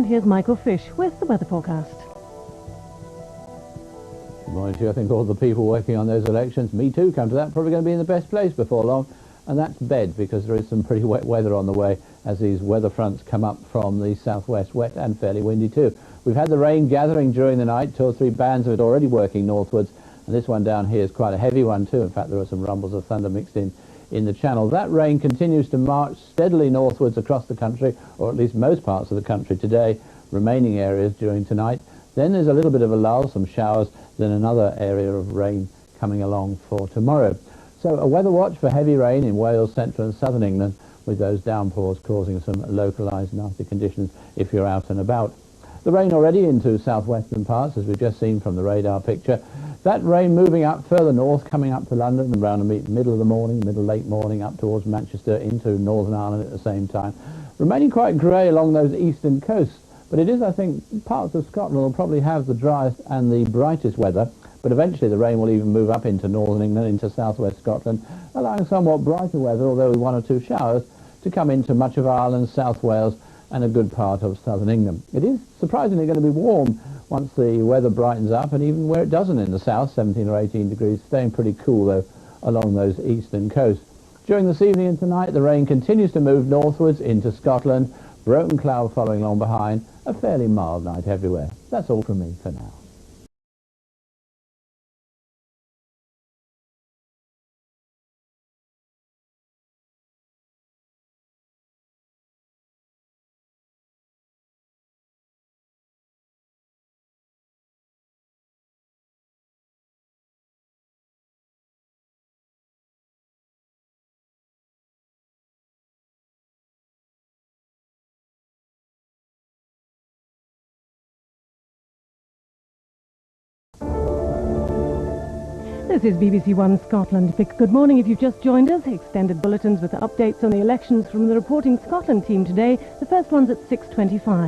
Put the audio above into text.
And here's Michael Fish with the weather forecast. Good morning to you. I think all the people working on those elections, me too, come to that, probably going to be in the best place before long, and that's bed, because there is some pretty wet weather on the way as these weather fronts come up from the southwest, wet and fairly windy too. We've had the rain gathering during the night, 2 or 3 bands of it already working northwards, and this one down here is quite a heavy one too. In fact, there are some rumbles of thunder mixed in the channel. That rain continues to march steadily northwards across the country, or at least most parts of the country today, remaining areas during tonight. Then there's a little bit of a lull, some showers, then another area of rain coming along for tomorrow. So a weather watch for heavy rain in Wales, central and southern England, with those downpours causing some localised nasty conditions if you're out and about. The rain already into southwestern parts, as we've just seen from the radar picture. That rain moving up further north, coming up to London around the middle of the morning, late morning, up towards Manchester, into Northern Ireland at the same time. Remaining quite grey along those eastern coasts, but it is, I think, parts of Scotland will probably have the driest and the brightest weather, but eventually the rain will even move up into northern England, into southwest Scotland, allowing somewhat brighter weather, although with 1 or 2 showers, to come into much of Ireland, South Wales, and a good part of southern England. It is surprisingly going to be warm once the weather brightens up, and even where it doesn't in the south, 17 or 18 degrees, staying pretty cool though along those eastern coasts. During this evening and tonight, the rain continues to move northwards into Scotland, broken cloud following along behind, a fairly mild night everywhere. That's all from me for now. This is BBC One Scotland. Good morning if you've just joined us. Extended bulletins with updates on the elections from the Reporting Scotland team today. The first one's at 6:25.